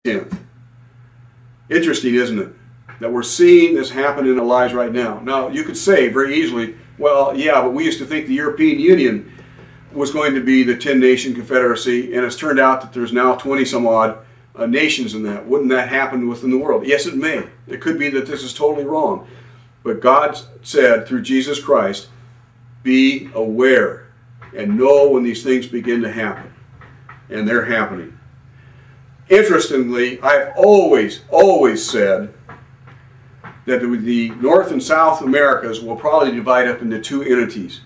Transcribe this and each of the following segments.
10th. Interesting, isn't it? That we're seeing this happen in our lives right now. Now, you could say very easily, well, yeah, but we used to think the European Union was going to be the 10-nation confederacy, and it's turned out that there's now 20-some-odd nations in that. Wouldn't that happen within the world? Yes, it may. It could be that this is totally wrong. But God said through Jesus Christ, be aware and know when these things begin to happen. And they're happening. Interestingly, I've always said that the North and South Americas will probably divide up into two entities.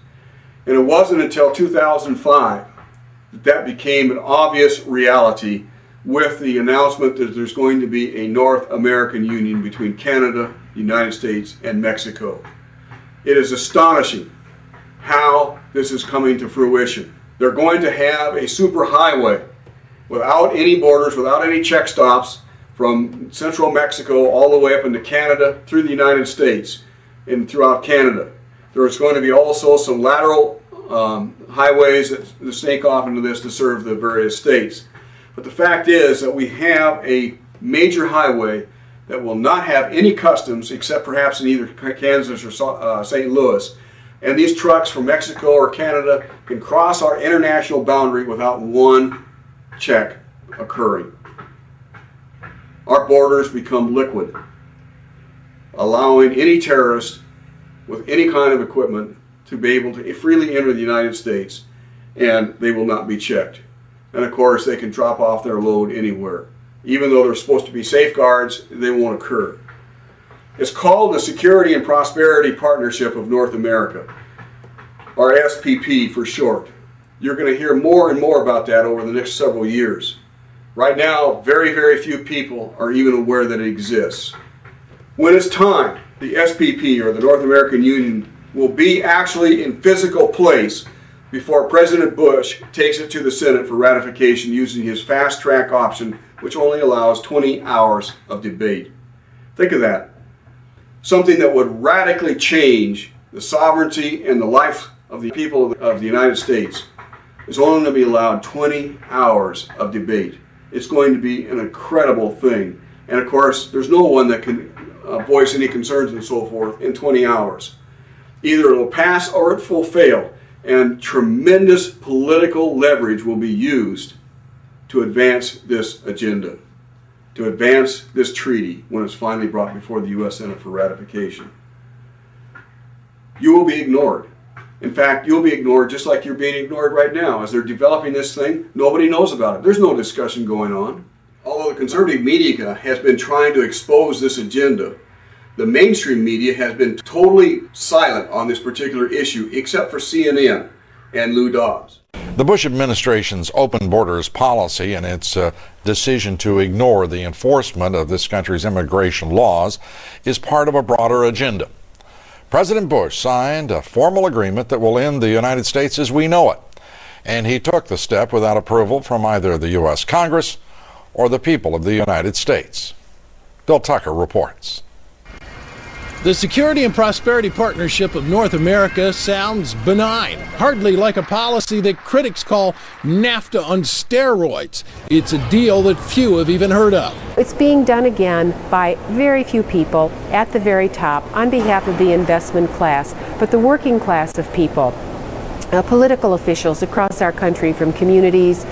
And it wasn't until 2005 that that became an obvious reality with the announcement that there's going to be a North American Union between Canada, the United States, and Mexico. It is astonishing how this is coming to fruition. They're going to have a superhighway without any borders, without any check stops, from central Mexico all the way up into Canada, through the United States, and throughout Canada. There's going to be also some lateral highways that snake off into this to serve the various states. But the fact is that we have a major highway that will not have any customs except perhaps in either Kansas or St. Louis. And these trucks from Mexico or Canada can cross our international boundary without one check occurring. Our borders become liquid, allowing any terrorist with any kind of equipment to be able to freely enter the United States, and they will not be checked. And of course, they can drop off their load anywhere. Even though there's supposed to be safeguards, they won't occur. It's called the Security and Prosperity Partnership of North America, or SPP for short. You're going to hear more and more about that over the next several years. Right now, very few people are even aware that it exists. When it's time, the SPP, or the North American Union, will be actually in physical place before President Bush takes it to the Senate for ratification using his fast-track option, which only allows 20 hours of debate. Think of that. Something that would radically change the sovereignty and the life of the people of the United States is only going to be allowed 20 hours of debate. It's going to be an incredible thing. And of course, there's no one that can voice any concerns and so forth in 20 hours. Either it will pass or it will fail. And tremendous political leverage will be used to advance this agenda, to advance this treaty when it's finally brought before the U.S. Senate for ratification. You will be ignored. In fact, you'll be ignored just like you're being ignored right now. As they're developing this thing, nobody knows about it. There's no discussion going on. Although the conservative media has been trying to expose this agenda, the mainstream media has been totally silent on this particular issue, except for CNN and Lou Dobbs. The Bush administration's open borders policy and its decision to ignore the enforcement of this country's immigration laws is part of a broader agenda. President Bush signed a formal agreement that will end the United States as we know it, and he took the step without approval from either the U.S. Congress or the people of the United States. Bill Tucker reports. The Security and Prosperity Partnership of North America sounds benign, hardly like a policy that critics call NAFTA on steroids. It's a deal that few have even heard of. It's being done again by very few people at the very top on behalf of the investment class, but the working class of people. Political officials across our country, from communities,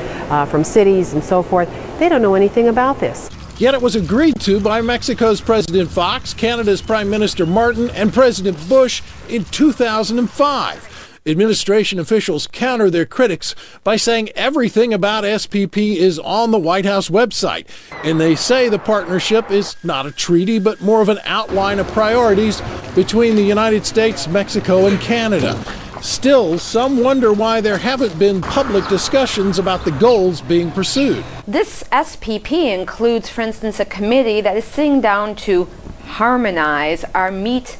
from cities and so forth, they don't know anything about this. Yet it was agreed to by Mexico's President Fox, Canada's Prime Minister Martin, and President Bush in 2005. Administration officials counter their critics by saying everything about SPP is on the White House website. And they say the partnership is not a treaty, but more of an outline of priorities between the United States, Mexico, and Canada. Still, some wonder why there haven't been public discussions about the goals being pursued. This SPP includes, for instance, a committee that is sitting down to harmonize our meat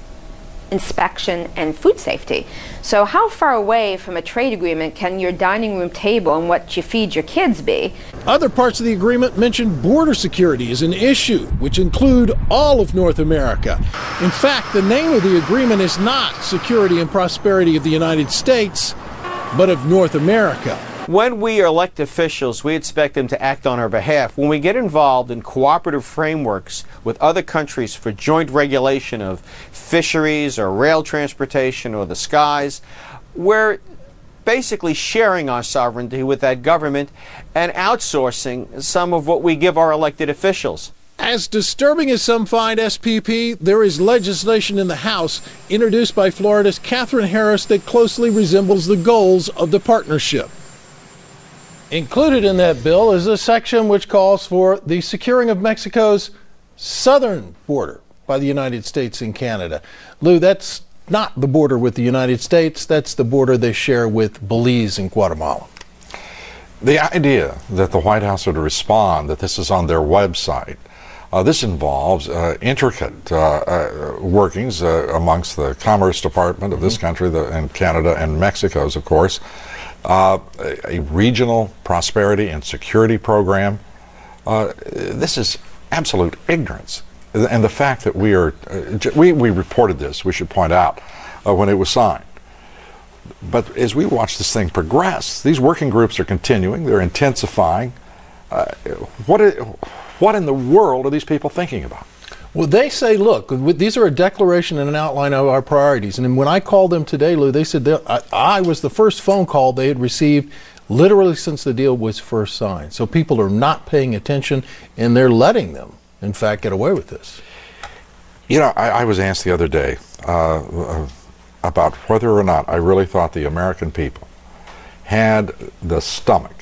inspection and food safety. So how far away from a trade agreement can your dining room table and what you feed your kids be? Other parts of the agreement mention border security as an issue, which include all of North America. In fact, the name of the agreement is not Security and Prosperity of the United States, but of North America. When we elect officials, we expect them to act on our behalf. When we get involved in cooperative frameworks with other countries for joint regulation of fisheries or rail transportation or the skies, we're basically sharing our sovereignty with that government and outsourcing some of what we give our elected officials. As disturbing as some find SPP, there is legislation in the House introduced by Florida's Katherine Harris that closely resembles the goals of the partnership. Included in that bill is a section which calls for the securing of Mexico's southern border by the United States and Canada. Lou, that's not the border with the United States, that's the border they share with Belize and Guatemala. The idea that the White House would respond that this is on their website, this involves intricate workings amongst the Commerce Department of this country and Canada and Mexico's, of course, a regional prosperity and security program. This is absolute ignorance. And the fact that we reported this, we should point out, when it was signed. But as we watch this thing progress, these working groups are continuing, they're intensifying. What in the world are these people thinking about? Well, they say, look, these are a declaration and an outline of our priorities. And when I called them today, Lou, they said I was the first phone call they had received literally since the deal was first signed. So people are not paying attention, and they're letting them, in fact, get away with this. You know, I was asked the other day about whether or not I really thought the American people had the stomach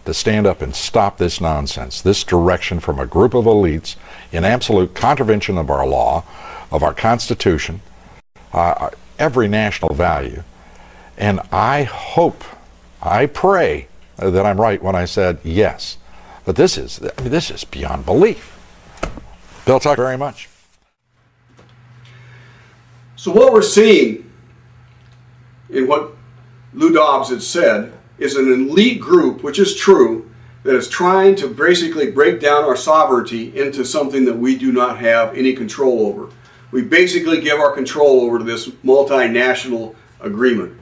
to stand up and stop this nonsense, this direction from a group of elites in absolute contravention of our law, of our Constitution, every national value. And I hope, I pray that I'm right when I said yes. But this is beyond belief. Bill Tucker, very much. So what we're seeing in what Lou Dobbs had said is an elite group, which is true, that is trying to basically break down our sovereignty into something that we do not have any control over. We basically give our control over to this multinational agreement.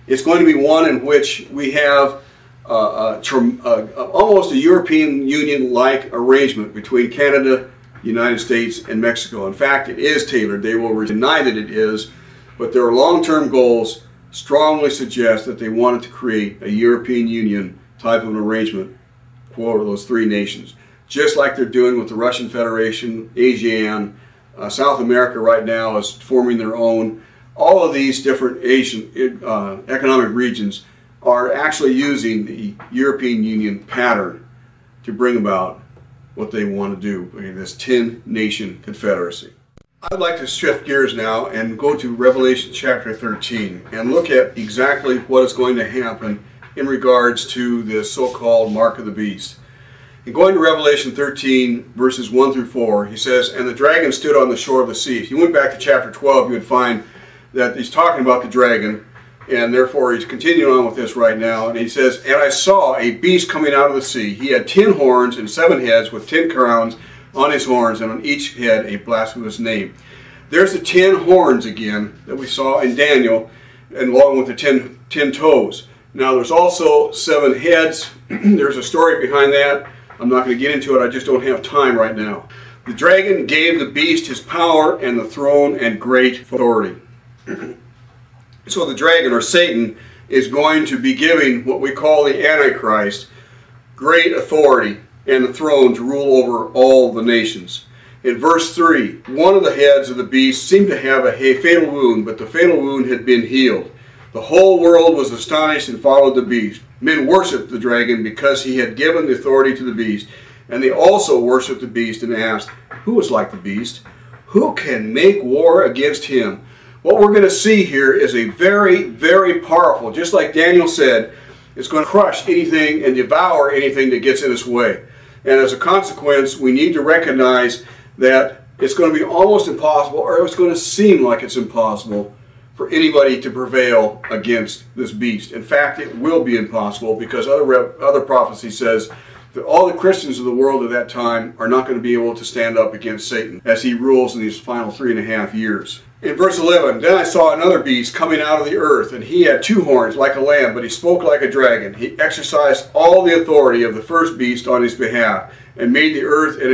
It's going to be one in which we have almost a European Union-like arrangement between Canada, United States, and Mexico. In fact, it is tailored. They will deny that it is, but their long-term goals strongly suggest that they wanted to create a European Union type of an arrangement for those three nations, just like they're doing with the Russian Federation, ASEAN, South America right now is forming their own. All of these different Asian economic regions are actually using the European Union pattern to bring about what they want to do in this 10-nation confederacy. I'd like to shift gears now and go to Revelation chapter 13 and look at exactly what is going to happen in regards to this so-called mark of the beast. And going to Revelation 13 verses 1 through 4, he says, "And the dragon stood on the shore of the sea." If you went back to chapter 12, you would find that he's talking about the dragon, and therefore he's continuing on with this right now. And he says, "And I saw a beast coming out of the sea. He had 10 horns and 7 heads with 10 crowns on his horns, and on each head a blasphemous name." There's the 10 horns again that we saw in Daniel, and along with the 10 toes. Now there's also 7 heads. There's a story behind that. I'm not going to get into it. I just don't have time right now. The dragon gave the beast his power and the throne and great authority. So the dragon, or Satan, is going to be giving what we call the Antichrist great authority and the throne to rule over all the nations. In verse 3, one of the heads of the beast seemed to have a fatal wound, but the fatal wound had been healed. The whole world was astonished and followed the beast. Men worshipped the dragon because he had given the authority to the beast. And they also worshipped the beast and asked, "Who is like the beast? Who can make war against him?" What we're going to see here is a very, very powerful, just like Daniel said, it's going to crush anything and devour anything that gets in its way. And as a consequence, we need to recognize that it's going to be almost impossible, or it's going to seem like it's impossible, for anybody to prevail against this beast. In fact, it will be impossible, because other prophecy says that all the Christians of the world at that time are not going to be able to stand up against Satan as he rules in these final 3.5 years. In verse 11, then I saw another beast coming out of the earth, and he had 2 horns like a lamb, but he spoke like a dragon. He exercised all the authority of the first beast on his behalf, and made the earth and